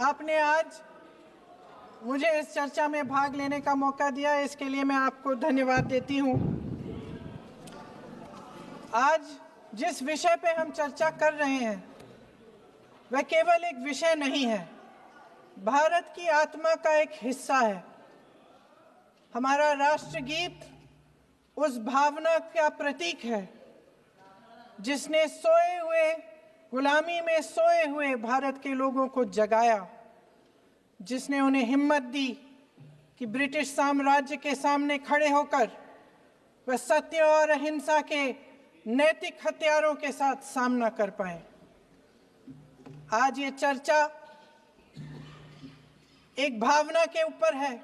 आपने आज मुझे इस चर्चा में भाग लेने का मौका दिया, इसके लिए मैं आपको धन्यवाद देती हूँ। आज जिस विषय पे हम चर्चा कर रहे हैं वह केवल एक विषय नहीं है, भारत की आत्मा का एक हिस्सा है। हमारा राष्ट्रगीत उस भावना का प्रतीक है जिसने सोए हुए, गुलामी में सोए हुए भारत के लोगों को जगाया, जिसने उन्हें हिम्मत दी कि ब्रिटिश साम्राज्य के सामने खड़े होकर वह सत्य और अहिंसा के नैतिक हथियारों के साथ सामना कर पाए। आज ये चर्चा एक भावना के ऊपर है।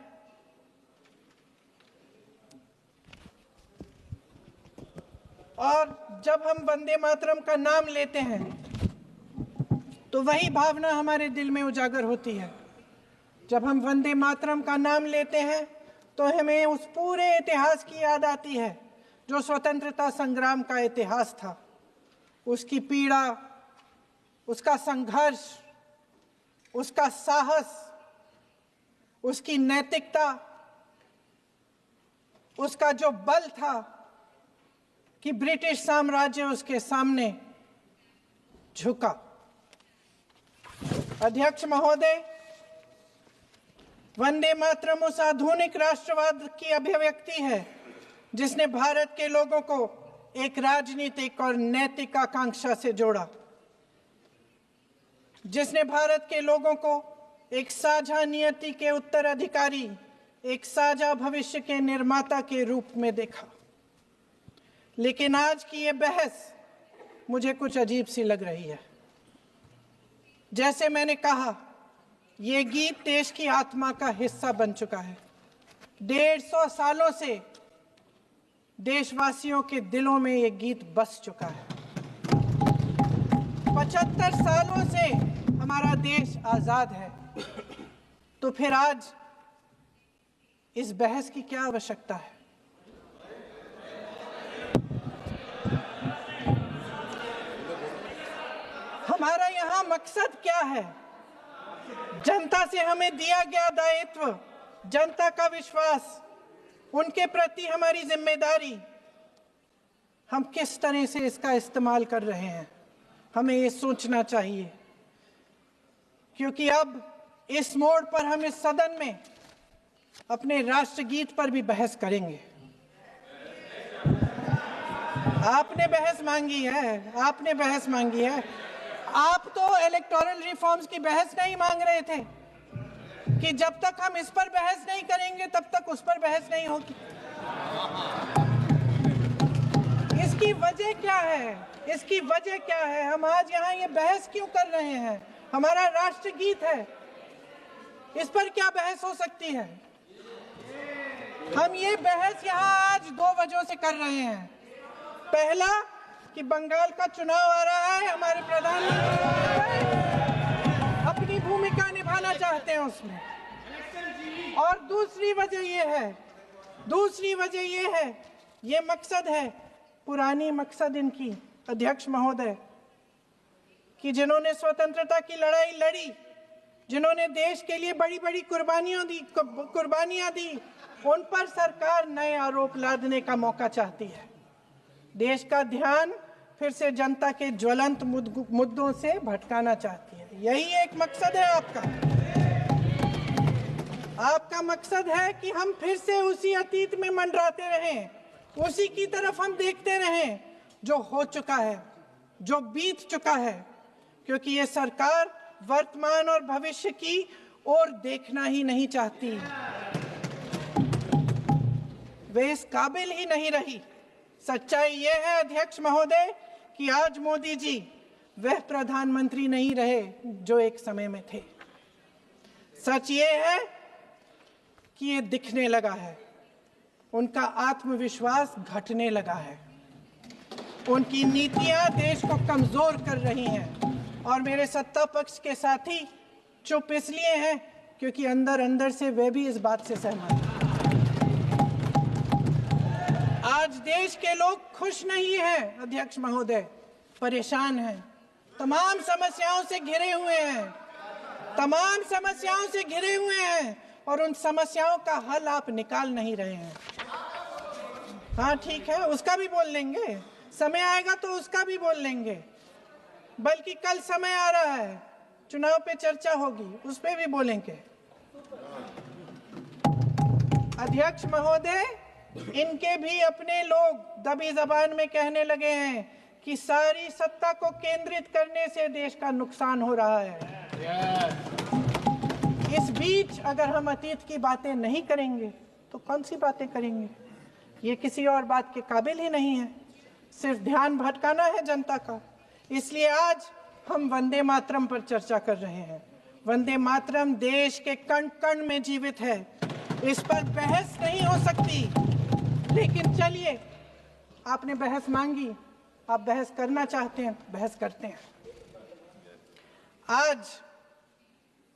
और जब हम वंदे मातरम का नाम लेते हैं तो वही भावना हमारे दिल में उजागर होती है। जब हम वंदे मातरम का नाम लेते हैं तो हमें उस पूरे इतिहास की याद आती है जो स्वतंत्रता संग्राम का इतिहास था, उसकी पीड़ा, उसका संघर्ष, उसका साहस, उसकी नैतिकता, उसका जो बल था कि ब्रिटिश साम्राज्य उसके सामने झुका। अध्यक्ष महोदय, वंदे मातरम उस आधुनिक राष्ट्रवाद की अभिव्यक्ति है जिसने भारत के लोगों को एक राजनीतिक और नैतिक आकांक्षा से जोड़ा, जिसने भारत के लोगों को एक साझा नियति के उत्तराधिकारी, एक साझा भविष्य के निर्माता के रूप में देखा। लेकिन आज की ये बहस मुझे कुछ अजीब सी लग रही है। जैसे मैंने कहा, ये गीत देश की आत्मा का हिस्सा बन चुका है। 150 सालों से देशवासियों के दिलों में ये गीत बस चुका है। 75 सालों से हमारा देश आजाद है, तो फिर आज इस बहस की क्या आवश्यकता है? हमारा यहाँ मकसद क्या है? जनता से हमें दिया गया दायित्व, जनता का विश्वास, उनके प्रति हमारी जिम्मेदारी, हम किस तरह से इसका इस्तेमाल कर रहे हैं, हमें ये सोचना चाहिए। क्योंकि अब इस मोड़ पर हम इस सदन में अपने राष्ट्रगीत पर भी बहस करेंगे। आपने बहस मांगी है, आपने बहस मांगी है। आप तो इलेक्टोरल रिफॉर्म्स की बहस नहीं मांग रहे थे कि जब तक हम इस पर बहस नहीं करेंगे तब तक उस पर बहस नहीं होगी। इसकी वजह क्या है? इसकी वजह क्या है? हम आज यहाँ ये बहस क्यों कर रहे हैं? हमारा राष्ट्रगीत है, इस पर क्या बहस हो सकती है? हम ये बहस यहाँ आज 2 वजहों से कर रहे हैं। पहला कि बंगाल का चुनाव आ रहा है, हमारे प्रधानमंत्री अपनी भूमिका निभाना चाहते हैं उसमें। और दूसरी वजह ये है, ये मकसद है, पुरानी मकसद इनकी, अध्यक्ष महोदय, कि जिन्होंने स्वतंत्रता की लड़ाई लड़ी, जिन्होंने देश के लिए बड़ी बड़ी कुर्बानियां दी, उन पर सरकार नए आरोप लादने का मौका चाहती है। देश का ध्यान फिर से जनता के ज्वलंत मुद्दों से भटकाना चाहती है। यही एक मकसद है आपका। आपका मकसद है कि हम फिर से उसी अतीत में मंडराते रहें, उसी की तरफ हम देखते रहें जो हो चुका है, जो बीत चुका है। क्योंकि ये सरकार वर्तमान और भविष्य की ओर देखना ही नहीं चाहती, वे इस काबिल ही नहीं रही। सच्चाई ये है अध्यक्ष महोदय कि आज मोदी जी वह प्रधानमंत्री नहीं रहे जो एक समय में थे। सच ये है कि ये दिखने लगा है, उनका आत्मविश्वास घटने लगा है, उनकी नीतियां देश को कमजोर कर रही हैं। और मेरे सत्ता पक्ष के साथी चुप इसलिए हैं क्योंकि अंदर अंदर से वे भी इस बात से सहमत हैं। आज देश के लोग खुश नहीं हैं अध्यक्ष महोदय, परेशान हैं, तमाम समस्याओं से घिरे हुए हैं। तमाम समस्याओं से घिरे हुए हैं और उन समस्याओं का हल आप निकाल नहीं रहे हैं। हाँ ठीक है, उसका भी बोल लेंगे, समय आएगा तो उसका भी बोल लेंगे। बल्कि कल समय आ रहा है, चुनाव पे चर्चा होगी, उस पे भी बोलेंगे। अध्यक्ष महोदय, इनके भी अपने लोग दबी जबान में कहने लगे हैं कि सारी सत्ता को केंद्रित करने से देश का नुकसान हो रहा है। इस बीच अगर हम अतीत की बातें नहीं करेंगे तो कौन सी बातें करेंगे? ये किसी और बात के काबिल ही नहीं है, सिर्फ ध्यान भटकाना है जनता का। इसलिए आज हम वंदे मातरम पर चर्चा कर रहे हैं। वंदे मातरम देश के कण कण में जीवित है, इस पर बहस नहीं हो सकती। लेकिन चलिए, आपने बहस मांगी, आप बहस करना चाहते हैं, बहस करते हैं। आज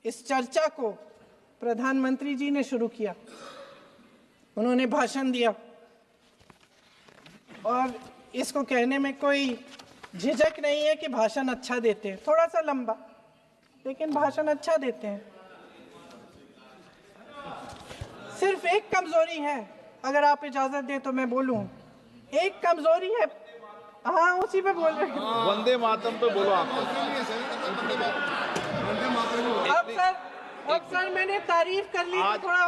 इस चर्चा को प्रधानमंत्री जी ने शुरू किया, उन्होंने भाषण दिया और इसको कहने में कोई झिझक नहीं है कि भाषण अच्छा देते हैं, थोड़ा सा लंबा, लेकिन भाषण अच्छा देते हैं। सिर्फ एक कमजोरी है, अगर आप इजाजत दे तो मैं बोलूं, एक कमजोरी है। हाँ, उसी पे बोल रहे हैं, वंदे मातरम पे बोलो आप। अब सर मैंने तारीफ कर ली, थोड़ा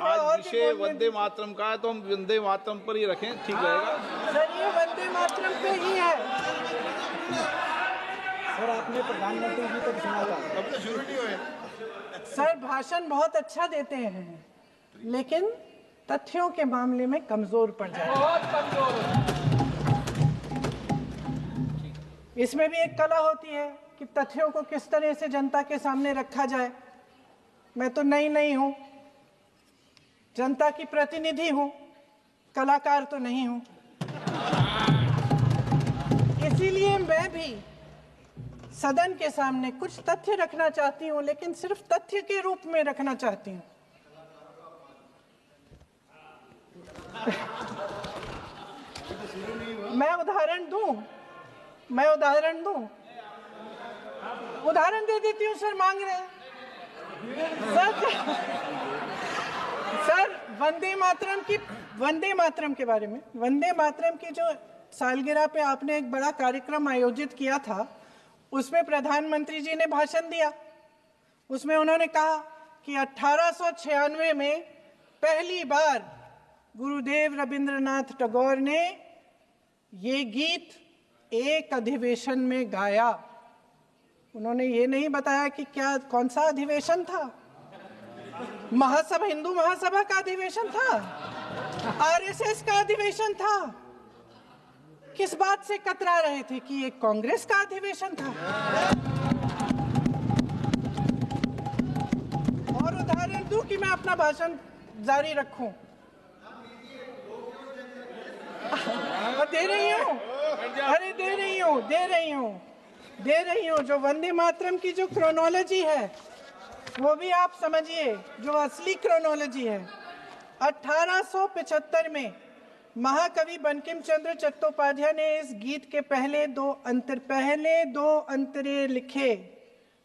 आज विषय वंदे मातरम का है तो हम वंदे मातरम पर ही रखें, ठीक रहेगा। सर ये वंदे मातरम पे ही है। सर आपने प्रधानमंत्री जी को सुना था, अब तो शुरू नहीं हुए। सर भाषण बहुत अच्छा देते हैं, लेकिन तथ्यों के मामले में कमजोर पड़ जाते हैं, बहुत कमजोर। इसमें भी एक कला होती है कि तथ्यों को किस तरह से जनता के सामने रखा जाए। मैं तो नहीं हूं, जनता की प्रतिनिधि हूं, कलाकार तो नहीं हूं। इसीलिए मैं भी सदन के सामने कुछ तथ्य रखना चाहती हूं, लेकिन सिर्फ तथ्य के रूप में रखना चाहती हूं। मैं उदाहरण दे देती हूँ। सर मांग रहे हैं सर वंदे मातरम के बारे में, वंदे मातरम की जो सालगिरह पे आपने एक बड़ा कार्यक्रम आयोजित किया था, उसमें प्रधानमंत्री जी ने भाषण दिया। उसमें उन्होंने कहा कि 1896 में पहली बार गुरुदेव रविंद्रनाथ टैगोर ने ये गीत एक अधिवेशन में गाया। उन्होंने ये नहीं बताया कि कौन सा अधिवेशन था, महासभा, हिंदू महासभा का अधिवेशन था, आरएसएस का अधिवेशन था, किस बात से कतरा रहे थे कि ये कांग्रेस का अधिवेशन था। और उदाहरण दूं कि मैं अपना भाषण जारी रखूं, दे रही हूं। जो वंदे मातरम की जो क्रोनोलॉजी है वो भी आप समझिए, जो असली क्रोनोलॉजी है। 1875 में महाकवि बंकिम चंद्र चट्टोपाध्याय ने इस गीत के पहले दो अंतरे लिखे,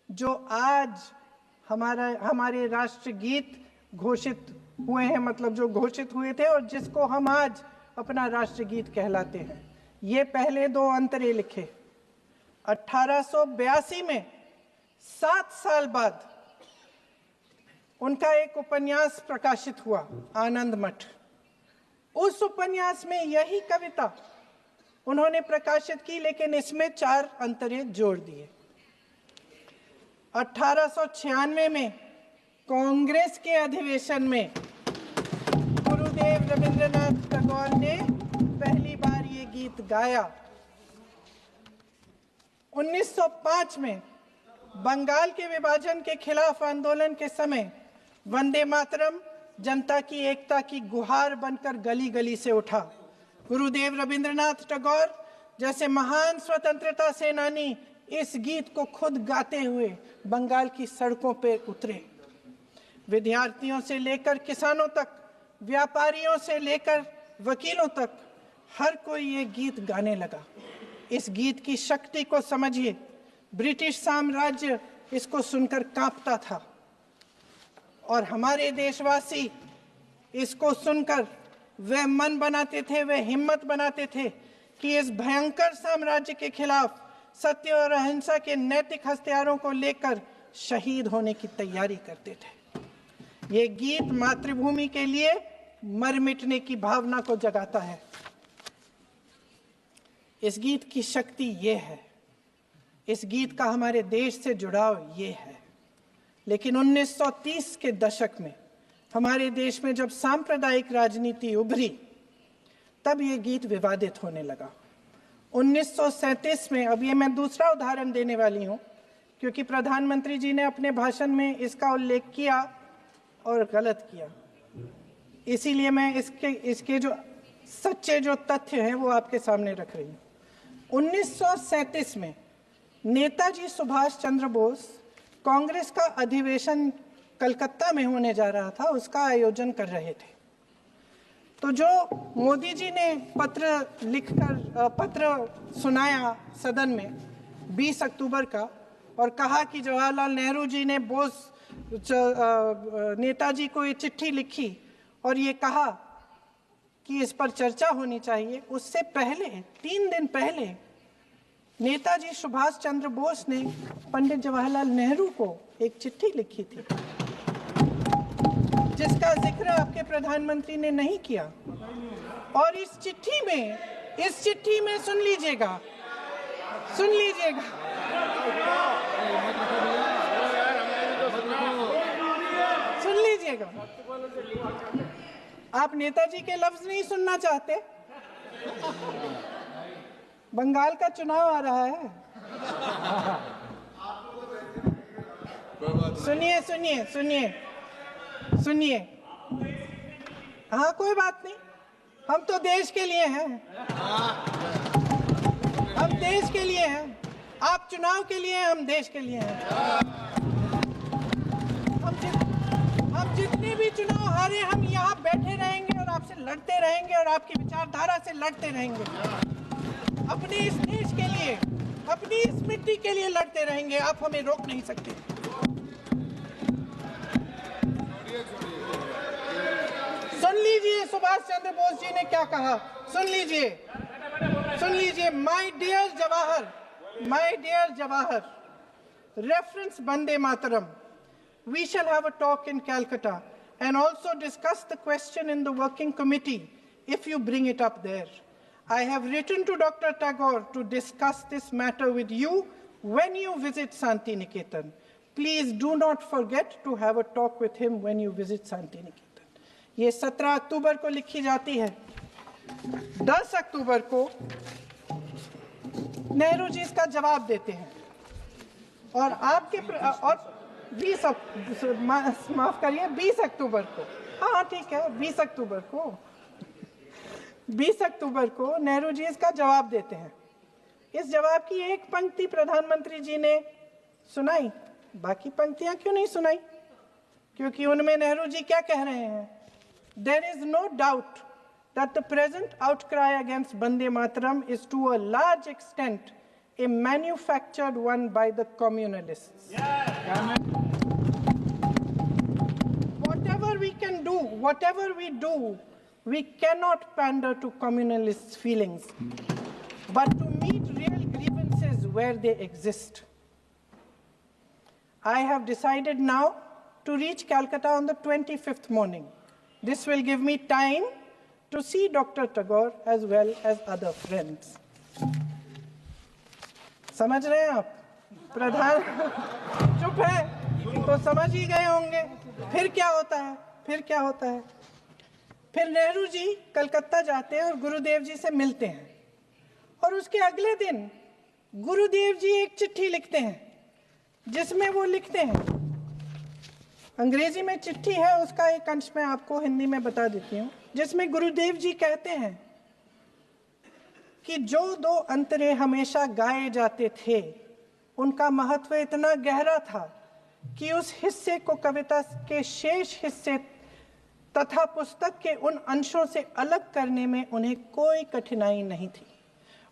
जो आज हमारे राष्ट्रगीत घोषित हुए हैं, मतलब जो घोषित हुए थे और जिसको हम आज अपना राष्ट्रगीत कहलाते हैं। ये पहले दो अंतरे लिखे 1882 में। 7 साल बाद उनका एक उपन्यास प्रकाशित हुआ, आनंद मठ। उस उपन्यास में यही कविता उन्होंने प्रकाशित की, लेकिन इसमें 4 अंतरे जोड़ दिए। 1896 में कांग्रेस के अधिवेशन में गुरुदेव रविंद्रनाथ टैगोर ने पहली बार ये गीत गाया। 1905 में बंगाल के विभाजन के खिलाफ आंदोलन के समय वंदे मातरम जनता की एकता की गुहार बनकर गली गली से उठा। गुरुदेव रविंद्रनाथ टैगोर जैसे महान स्वतंत्रता सेनानी इस गीत को खुद गाते हुए बंगाल की सड़कों पर उतरे। विद्यार्थियों से लेकर किसानों तक, व्यापारियों से लेकर वकीलों तक, हर कोई ये गीत गाने लगा। इस गीत की शक्ति को समझिए। ब्रिटिश साम्राज्य इसको सुनकर कांपता था और हमारे देशवासी इसको सुनकर वह मन बनाते थे, वह हिम्मत बनाते थे कि इस भयंकर साम्राज्य के खिलाफ सत्य और अहिंसा के नैतिक हथियारों को लेकर शहीद होने की तैयारी करते थे। ये गीत मातृभूमि के लिए मर मिटने की भावना को जगाता है। इस गीत की शक्ति ये है, इस गीत का हमारे देश से जुड़ाव ये है। लेकिन 1930 के दशक में हमारे देश में जब सांप्रदायिक राजनीति उभरी, तब ये गीत विवादित होने लगा। 1937 में, अब ये मैं दूसरा उदाहरण देने वाली हूँ क्योंकि प्रधानमंत्री जी ने अपने भाषण में इसका उल्लेख किया और गलत किया, इसीलिए मैं इसके जो सच्चे जो तथ्य हैं वो आपके सामने रख रही हूँ। 1937 में नेताजी सुभाष चंद्र बोस कांग्रेस का अधिवेशन कलकत्ता में होने जा रहा था, उसका आयोजन कर रहे थे। तो जो मोदी जी ने पत्र सुनाया सदन में 20 अक्टूबर का और कहा कि जवाहरलाल नेहरू जी ने नेताजी को ये चिट्ठी लिखी और ये कहा कि इस पर चर्चा होनी चाहिए, उससे पहले 3 दिन पहले नेताजी सुभाष चंद्र बोस ने पंडित जवाहरलाल नेहरू को एक चिट्ठी लिखी थी जिसका जिक्र आपके प्रधानमंत्री ने नहीं किया। और इस चिट्ठी में सुन लीजिएगा, आप नेताजी के लफ्ज नहीं सुनना चाहते? बंगाल का चुनाव आ रहा है। सुनिए। हाँ, कोई बात नहीं, हम तो देश के लिए हैं, हम देश के लिए हैं। आप चुनाव के लिए हैं, हम देश के लिए हैं। हम जितने भी चुनाव हारे, हम यहाँ बैठे रहेंगे और आपसे लड़ते रहेंगे और आपकी विचारधारा से लड़ते रहेंगे। अपने इस देश के लिए, अपनी इस मिट्टी के लिए लड़ते रहेंगे। आप हमें रोक नहीं सकते। सुन लीजिए सुभाष चंद्र बोस जी ने क्या कहा, सुन लीजिए। My dear Jawahar, reference Vande Mataram, we shall have a talk in Calcutta and also discuss the question in the working committee if you bring it up there. I have written to Dr. Tagore to discuss this matter with you when you visit Santi Niketan. Please do not forget to have a talk with him when you visit Santi Niketan. ये 17 अक्टूबर को लिखी जाती है। 10 अक्टूबर को नेहरू जी इसका जवाब देते हैं और आपके और 20 अक्टूबर को, हाँ ठीक है, 20 अक्टूबर को नेहरू जी इसका जवाब देते हैं। इस जवाब की एक पंक्ति प्रधानमंत्री जी ने सुनाई, बाकी पंक्तियां क्यों नहीं सुनाई? क्योंकि उनमें नेहरू जी क्या कह रहे हैं? There is no doubt that the present outcry against Vande Mataram is to a large extent a manufactured one by the communalists. Whatever we do, we cannot pander to communalists' feelings, but to meet real grievances where they exist. I have decided now to reach Calcutta on the 25th morning. This will give me time to see Dr. Tagore as well as other friends. समझ रहे हैं आप? प्रधान चुप है तो समझ ही गए होंगे। फिर क्या होता है? फिर नेहरू जी कलकत्ता जाते हैं और गुरुदेव जी से मिलते हैं और उसके अगले दिन गुरुदेव जी एक चिट्ठी लिखते हैं जिसमें वो लिखते हैं, अंग्रेजी में चिट्ठी है, उसका एक अंश मैं आपको हिंदी में बता देती हूँ, जिसमें गुरुदेव जी कहते हैं कि जो 2 अंतरे हमेशा गाए जाते थे उनका महत्व इतना गहरा था कि उस हिस्से को कविता के शेष हिस्से तथा पुस्तक के उन अंशों से अलग करने में उन्हें कोई कठिनाई नहीं थी।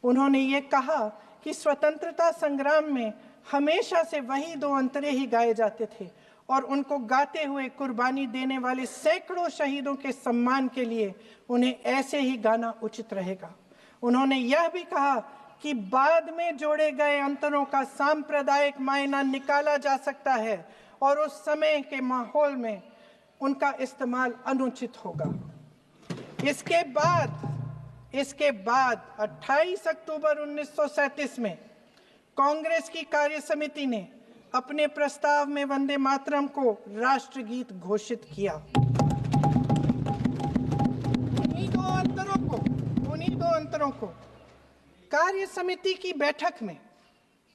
उन्होंने ये कहा कि स्वतंत्रता संग्राम में हमेशा से वही दो अंतरे ही गाए जाते थे और उनको गाते हुए कुर्बानी देने वाले सैकड़ों शहीदों के सम्मान के लिए उन्हें ऐसे ही गाना उचित रहेगा। उन्होंने यह भी कहा कि बाद में जोड़े गए अंतरों का सांप्रदायिक मायना निकाला जा सकता है और उस समय के माहौल में उनका इस्तेमाल अनुचित होगा। इसके बाद 28 अक्टूबर 1937 में कांग्रेस की कार्य समिति ने अपने प्रस्ताव में वंदे मातरम को राष्ट्रगीत घोषित किया। उन्हीं दो अंतरों को कार्य समिति की बैठक में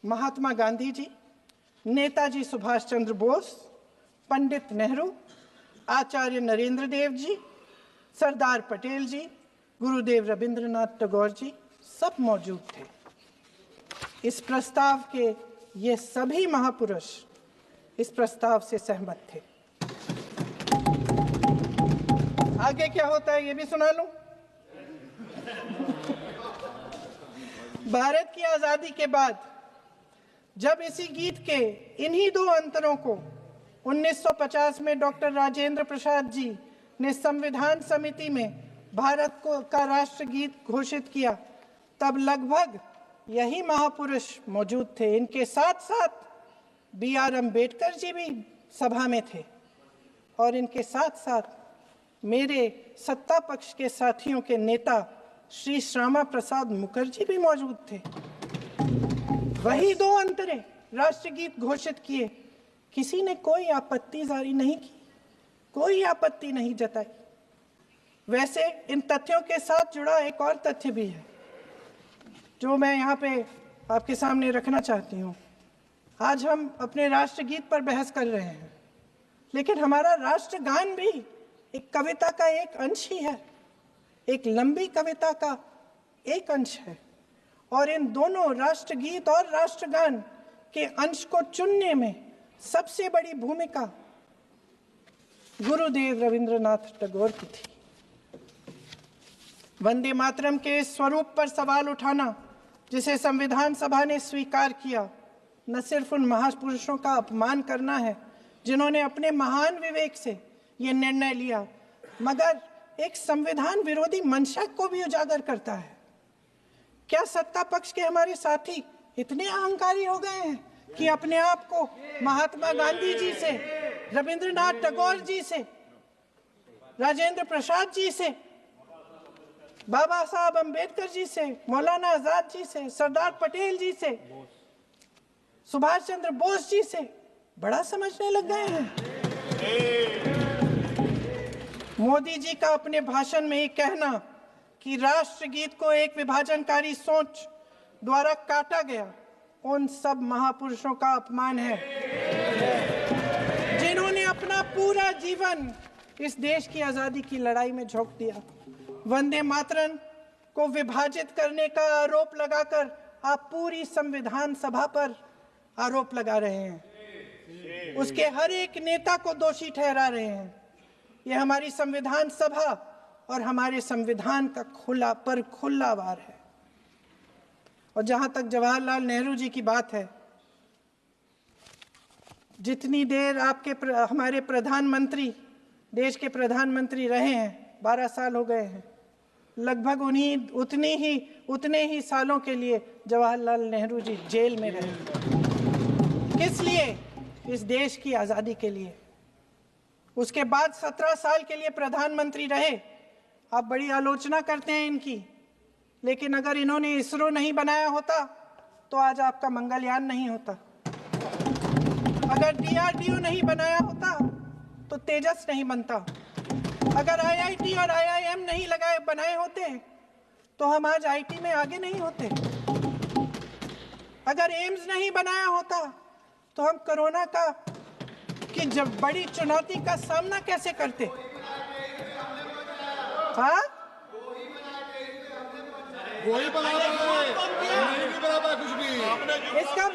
महात्मा गांधी जी, नेताजी सुभाष चंद्र बोस, पंडित नेहरू, आचार्य नरेंद्र देव जी, सरदार पटेल जी, गुरुदेव रविंद्रनाथ टैगोर जी सब मौजूद थे। इस प्रस्ताव के ये सभी महापुरुष इस प्रस्ताव से सहमत थे। आगे क्या होता है ये भी सुना लूं। भारत की आजादी के बाद जब इसी गीत के इन्हीं दो अंतरों को 1950 में डॉक्टर राजेंद्र प्रसाद जी ने संविधान समिति में भारत का राष्ट्रगीत घोषित किया, तब लगभग यही महापुरुष मौजूद थे। इनके साथ साथ BR अम्बेडकर जी भी सभा में थे और इनके साथ साथ मेरे सत्ता पक्ष के साथियों के नेता श्री श्यामा प्रसाद मुखर्जी भी मौजूद थे। वही दो अंतरे राष्ट्रगीत घोषित किए। किसी ने कोई आपत्ति जारी नहीं की, कोई आपत्ति नहीं जताई। वैसे इन तथ्यों के साथ जुड़ा एक और तथ्य भी है जो मैं यहाँ पे आपके सामने रखना चाहती हूँ। आज हम अपने राष्ट्रगीत पर बहस कर रहे हैं, लेकिन हमारा राष्ट्रगान भी एक कविता का एक अंश ही है, एक लंबी कविता का एक अंश है। और इन दोनों राष्ट्रगीत और राष्ट्रगान के अंश को चुनने में सबसे बड़ी भूमिका गुरुदेव रविंद्रनाथ टैगोर की थी। वंदे मातरम के स्वरूप पर सवाल उठाना, जिसे संविधान सभा ने स्वीकार किया, न सिर्फ उन महापुरुषों का अपमान करना है जिन्होंने अपने महान विवेक से ये निर्णय लिया, मगर एक संविधान विरोधी मंशा को भी उजागर करता है। क्या सत्ता पक्ष के हमारे साथी इतने अहंकारी हो गए हैं कि अपने आप को महात्मा गांधी जी से, रविंद्रनाथ टैगोर जी से, राजेंद्र प्रसाद जी से, बाबा साहब अम्बेडकर जी से, मौलाना आजाद जी से, सरदार पटेल जी से, सुभाष चंद्र बोस जी से बड़ा समझने लग गए हैं? मोदी जी का अपने भाषण में ही कहना कि राष्ट्रगीत को एक विभाजनकारी सोच द्वारा काटा गया, उन सब महापुरुषों का अपमान है जिन्होंने अपना पूरा जीवन इस देश की आजादी की लड़ाई में झोंक दिया। वंदे मातरम को विभाजित करने का आरोप लगाकर आप पूरी संविधान सभा पर आरोप लगा रहे हैं, उसके हर एक नेता को दोषी ठहरा रहे हैं। यह हमारी संविधान सभा और हमारे संविधान का खुला वार है। और जहां तक जवाहरलाल नेहरू जी की बात है, जितनी देर हमारे प्रधानमंत्री देश के प्रधानमंत्री रहे हैं, 12 साल हो गए हैं, लगभग उतने ही सालों के लिए जवाहरलाल नेहरू जी जेल में रहे। किस लिए? इस देश की आज़ादी के लिए। उसके बाद 17 साल के लिए प्रधानमंत्री रहे। आप बड़ी आलोचना करते हैं इनकी, लेकिन अगर इन्होंने इसरो नहीं बनाया होता तो आज आपका मंगलयान नहीं होता। अगर DRDO नहीं बनाया होता तो तेजस नहीं बनता। अगर IIT और IIM नहीं बनाए होते तो हम आज IT में आगे नहीं होते। अगर एम्स नहीं बनाया होता तो हम कोरोना की जब बड़ी चुनौती का सामना कैसे करते? हाँ, वही बना रहा है, कुछ भी। इसका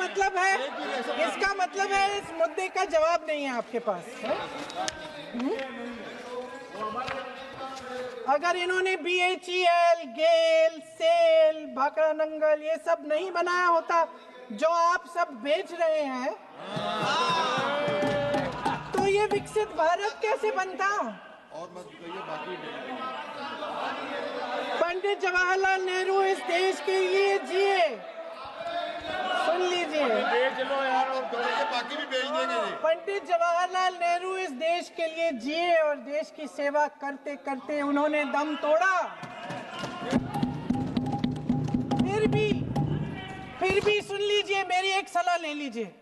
मतलब है इस मुद्दे का जवाब नहीं है आपके पास। अगर इन्होंने BHEL, गेल, सेल, भाखड़ा नंगल ये सब नहीं बनाया होता जो आप सब बेच रहे हैं, तो ये विकसित भारत कैसे बनता? और मत कहिए बाकी पंडित जवाहरलाल नेहरू इस देश के लिए जिए। सुन लीजिए, बेच लो यार, और बाकी भी बेच देंगे जी। पंडित जवाहरलाल नेहरू इस देश के लिए जिए और देश की सेवा करते करते उन्होंने दम तोड़ा। फिर भी सुन लीजिए, मेरी एक सलाह ले लीजिए,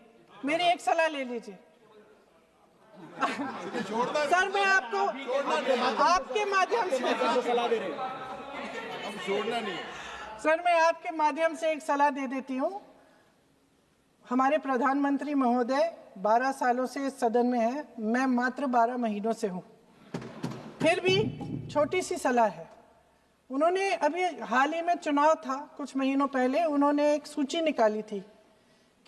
मेरी एक सलाह ले लीजिए। सर मैं आपको आपके माध्यम से सलाह दे रहे हैं, हम छोड़ना नहीं। सर मैं आपके माध्यम से एक सलाह दे देती हूँ। हमारे प्रधानमंत्री महोदय 12 सालों से इस सदन में हैं, मैं मात्र 12 महीनों से हूँ। फिर भी छोटी सी सलाह है। उन्होंने अभी हाल ही में चुनाव था, कुछ महीनों पहले उन्होंने एक सूची निकाली थी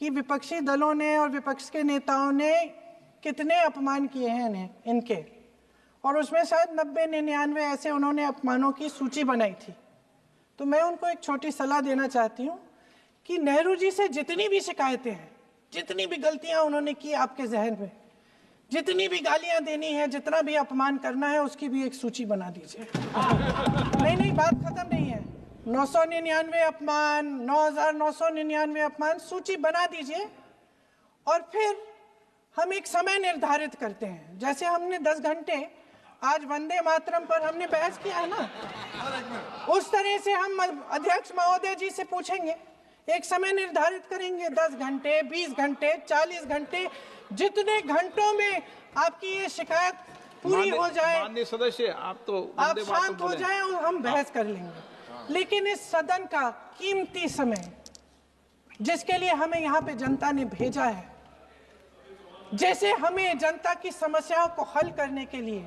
कि विपक्षी दलों ने और विपक्ष के नेताओं ने कितने अपमान किए हैं इनके, और उसमें शायद 90-99 ऐसे उन्होंने अपमानों की सूची बनाई थी। तो मैं उनको एक छोटी सलाह देना चाहती हूँ कि नेहरू जी से जितनी भी शिकायतें हैं, जितनी भी गलतियां उन्होंने की आपके जहन में, जितनी भी गालियां देनी है, जितना भी अपमान करना है, उसकी भी एक सूची बना दीजिए। नहीं, बात खत्म नहीं है। 999 अपमान, 9,999 अपमान, सूची बना दीजिए और फिर हम एक समय निर्धारित करते हैं। जैसे हमने 10 घंटे आज वंदे मातरम पर हमने बहस किया है ना, उस तरह से हम अध्यक्ष महोदय जी से पूछेंगे, एक समय निर्धारित करेंगे, 10 घंटे, 20 घंटे, 40 घंटे, जितने घंटों में आपकी ये शिकायत पूरी हो जाए, माननीय सदस्य आप तो आप शांत हो जाएं और हम बहस कर लेंगे। लेकिन इस सदन का कीमती समय, जिसके लिए हमें यहाँ पे जनता ने भेजा है, जैसे हमें जनता की समस्याओं को हल करने के लिए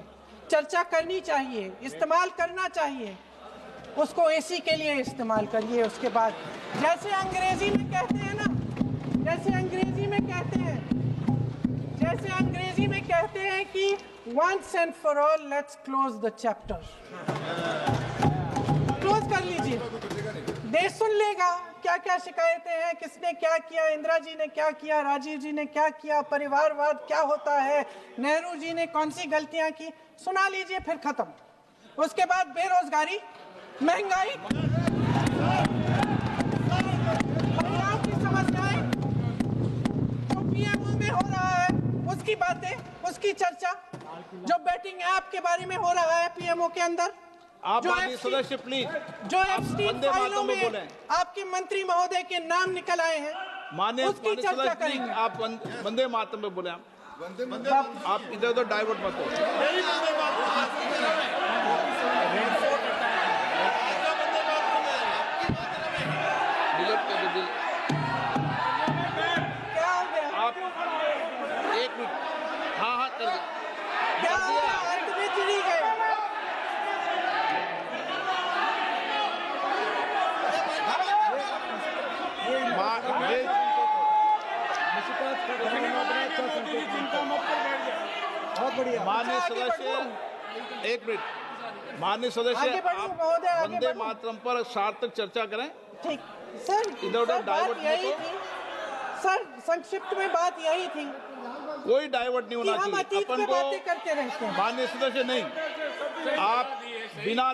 चर्चा करनी चाहिए, इस्तेमाल करना चाहिए, उसको एसी के लिए इस्तेमाल करिए। उसके बाद जैसे अंग्रेजी में कहते हैं ना, जैसे अंग्रेजी में कहते हैं कि once and for all let's close the chapter, close कर लीजिए। देश सुन लेगा क्या क्या शिकायतें हैं, किसने क्या किया, इंदिरा जी ने क्या किया, राजीव जी ने क्या किया, परिवारवाद क्या होता है, नेहरू जी ने कौन सी गलतियां की, सुना लीजिए, फिर खत्म। उसके बाद बेरोजगारी, महंगाई, महिलाओं की समस्याएं, जो पीएमओ में हो रहा है उसकी बातें, उसकी चर्चा, जो बैटिंग ऐप के बारे में हो रहा है पीएमओ के अंदर, आप माननीय सदस्य प्लीज, जो एप्स्टीन फाइलों में बोलें। आपके मंत्री महोदय के नाम निकल आए हैं, माननीय उसकी चर्चा करेंगे। आप वंदे मातरम में बोले। आप इधर उधर डाइवर्ट मत हो। क्या हो गया? आप 1 मिनट, हाँ कर दे। क्या हो गया? अंत में चिड़ी गए। बहुत बढ़िया। माननीय सदस्य 1 मिनट, माननीय सदस्य आगे बढ़ो आप महोदय, आगे वंदे बढ़ो। मातरम पर सार्थक चर्चा करें। ठीक सर, इधर उधर सर, बात डाइवर्ट यही मत हो। थी सर, संक्षिप्त में बात यही थी कोई डाइवर्ट नहीं कि होना हम चाहिए। अतीत अपन में को बातें करते रहते हैं। माननीय सदस्य नहीं, आप बिना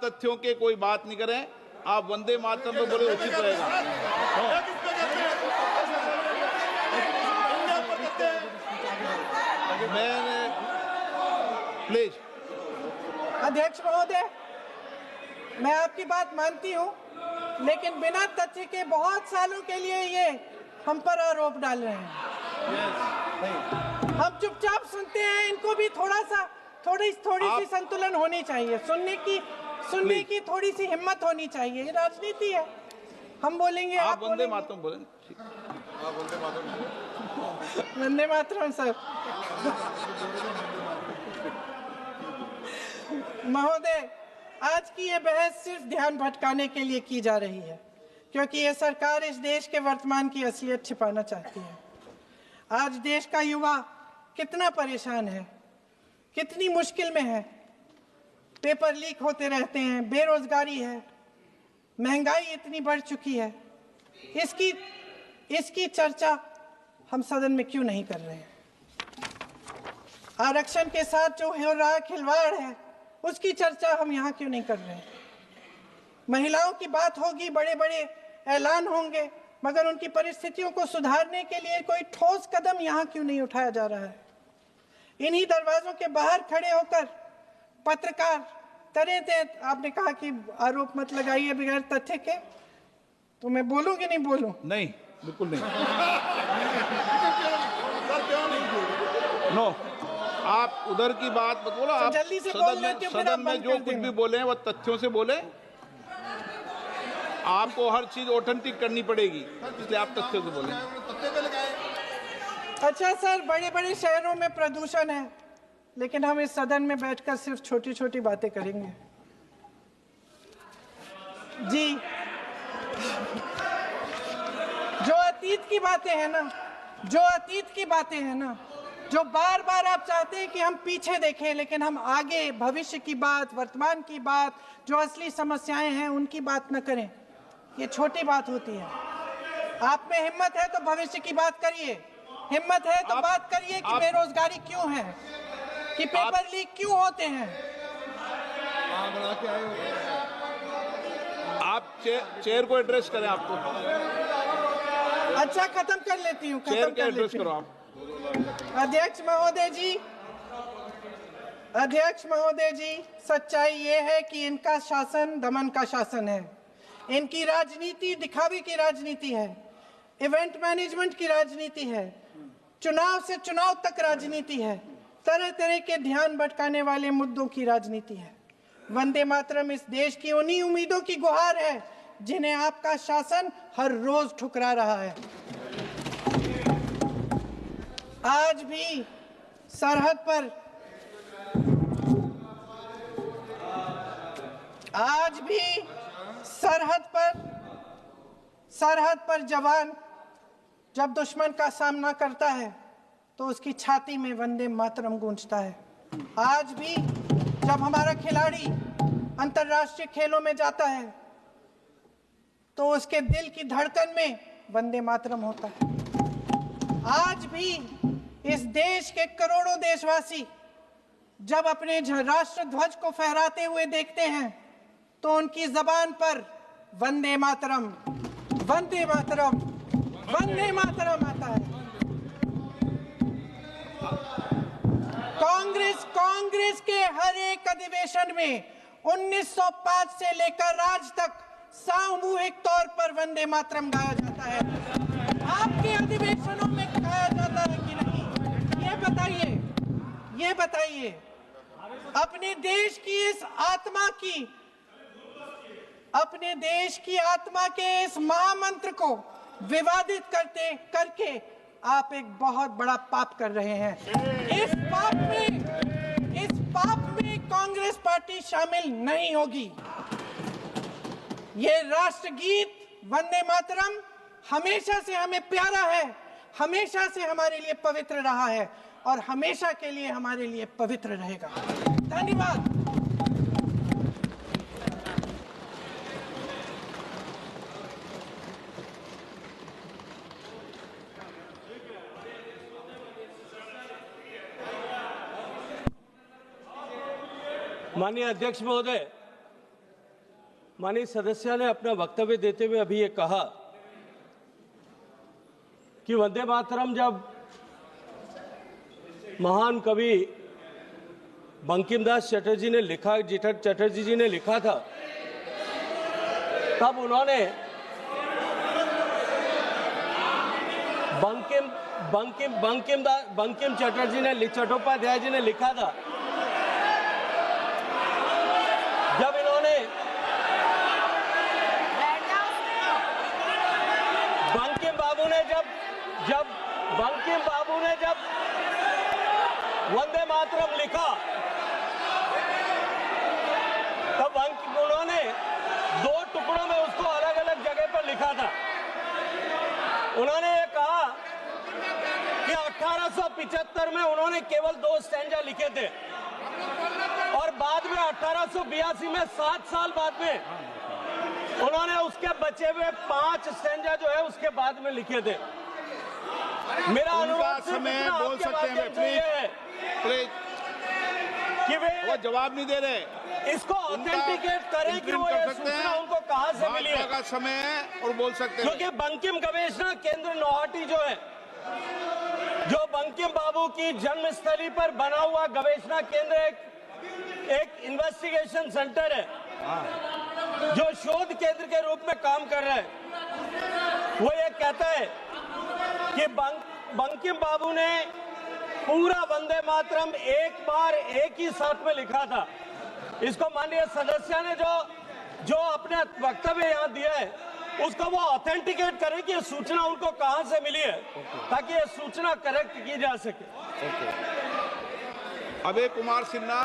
तथ्यों के कोई बात नहीं करें। आप वंदे मातरम पे बोले उचित रहेगा। मैंने प्लीज। अध्यक्ष महोदय, मैं आपकी बात मानती हूँ, लेकिन बिना तथ्य के बहुत सालों के लिए ये हम पर आरोप डाल रहे हैं। हम चुपचाप सुनते हैं, इनको भी थोड़ी सी संतुलन होनी चाहिए, सुनने की थोड़ी सी हिम्मत होनी चाहिए। ये राजनीति है, हम बोलेंगे, आप वंदे बोलेंगे। मातरम बोलें। वंदे मातरम सर। महोदय, आज की ये बहस सिर्फ ध्यान भटकाने के लिए की जा रही है, क्योंकि ये सरकार इस देश के वर्तमान की असलियत छिपाना चाहती है। आज देश का युवा कितना परेशान है, कितनी मुश्किल में है, पेपर लीक होते रहते हैं, बेरोजगारी है, महंगाई इतनी बढ़ चुकी है, इसकी चर्चा हम सदन में क्यों नहीं कर रहे हैं? आरक्षण के साथ जो हो रहा खिलवाड़ है उसकी चर्चा हम यहाँ क्यों नहीं कर रहे हैं? महिलाओं की बात होगी, बड़े बड़े ऐलान होंगे, मगर उनकी परिस्थितियों को सुधारने के लिए कोई ठोस कदम यहाँ क्यों नहीं उठाया जा रहा है? इन्हीं दरवाजों के बाहर खड़े होकर पत्रकार तरह तरह, आपने कहा कि आरोप मत लगाइए बगैर तथ्य के, तो मैं बोलूं कि नहीं बोलूं? नहीं, बिल्कुल नहीं। नो, आप उधर की बात मत बोलो। आप जल्दी से बोल लेते हो, फिर आप सदन में बंद जो कर कुछ देना। भी बोले हैं वो तथ्यों से बोले। आपको हर चीज ऑथेंटिक करनी पड़ेगी, इसलिए आप तथ्यों से बोले। तत्ते पे लगाए। अच्छा सर, बड़े बड़े शहरों में प्रदूषण है, लेकिन हम इस सदन में बैठकर सिर्फ छोटी छोटी बातें करेंगे। जी, जो अतीत की बातें हैं ना, जो बार बार आप चाहते हैं कि हम पीछे देखें, लेकिन हम आगे भविष्य की बात, वर्तमान की बात, जो असली समस्याएं हैं उनकी बात न करें, ये छोटी बात होती है। आप में हिम्मत है तो भविष्य की बात करिए, हिम्मत है तो बात करिए कि बेरोजगारी क्यों है, कि पेपर लीक क्यों होते हैं। आप चेयर को एड्रेस करें। आपको अच्छा, खत्म कर लेती हूँ, चेयर के एड्रेस करो आप। अध्यक्ष महोदय जी, सच्चाई ये है कि इनका शासन दमन का शासन है। इनकी राजनीति दिखावे की राजनीति है, इवेंट मैनेजमेंट की राजनीति है, चुनाव से चुनाव तक राजनीति है, तरह तरह के ध्यान भटकाने वाले मुद्दों की राजनीति है। वंदे मातरम इस देश की उन्हीं उम्मीदों की गुहार है जिन्हें आपका शासन हर रोज ठुकरा रहा है। आज भी सरहद पर जवान जब दुश्मन का सामना करता है तो उसकी छाती में वंदे मातरम गूंजता है। आज भी जब हमारा खिलाड़ी अंतर्राष्ट्रीय खेलों में जाता है तो उसके दिल की धड़कन में वंदे मातरम होता है। आज भी इस देश के करोड़ों देशवासी जब अपने राष्ट्र ध्वज को फहराते हुए देखते हैं तो उनकी जबान पर वंदे मातरम, वंदे मातरम, वंदे मातरम आता है। कांग्रेस के हर एक अधिवेशन में 1905 से लेकर आज तक सामूहिक तौर पर वंदे मातरम गाया जाता है। आपके अधिवेशनों में गाया जाता है कि नहीं, ये बताइए। अपने देश की आत्मा के इस महामंत्र को विवादित करके आप एक बहुत बड़ा पाप कर रहे हैं। इस पाप में कांग्रेस पार्टी शामिल नहीं होगी। ये राष्ट्रगीत वंदे मातरम हमेशा से हमें प्यारा है, हमेशा से हमारे लिए पवित्र रहा है और हमेशा के लिए हमारे लिए पवित्र रहेगा। धन्यवाद। माननीय अध्यक्ष महोदय, माननीय सदस्य ने अपना वक्तव्य देते हुए अभी ये कहा कि वंदे मातरम जब महान कवि बंकिमदास चटर्जी जी ने लिखा था, तब उन्होंने बंकिम चट्टोपाध्याय जी ने लिखा था। जब इन्होंने बंकिम बाबू ने जब वंदे मातरम लिखा, तब उन्होंने 2 टुकड़ों में उसको अलग अलग जगह पर लिखा था। उन्होंने ये कहा कि 1875 में उन्होंने केवल 2 स्टैंजा लिखे थे और बाद में 1882 में 7 साल बाद में उन्होंने उसके बचे हुए 5 स्टैंजा जो है उसके बाद में लिखे थे। मेरा अनुरोध सिर्फ समय इतना बोल आपके सकते हैं माध्यम से ये है प्लीज। कि वे वो जवाब नहीं दे रहे। इसको ऑथेंटिकेट करें कि वो कर ये सकते सूचना हैं। उनको कहां से मिली है, भाजपा का समय है और बोल सकते हैं। क्योंकि बंकिम गवेषणा केंद्र नौहाटी जो है, जो बंकिम बाबू की जन्मस्थली पर बना हुआ गवेषणा केंद्र एक इन्वेस्टिगेशन सेंटर है जो शोध केंद्र के रूप में काम कर रहा है। वो ये कहता है कि बंकिम बाबू ने पूरा वंदे मातरम एक बार एक ही साथ में लिखा था। इसको माननीय सदस्य ने जो अपने वक्तव्य यहाँ दिया है उसको वो ऑथेंटिकेट करें कि ये सूचना उनको कहां से मिली है, ताकि ये सूचना करेक्ट की जा सके। अभय कुमार सिन्हा।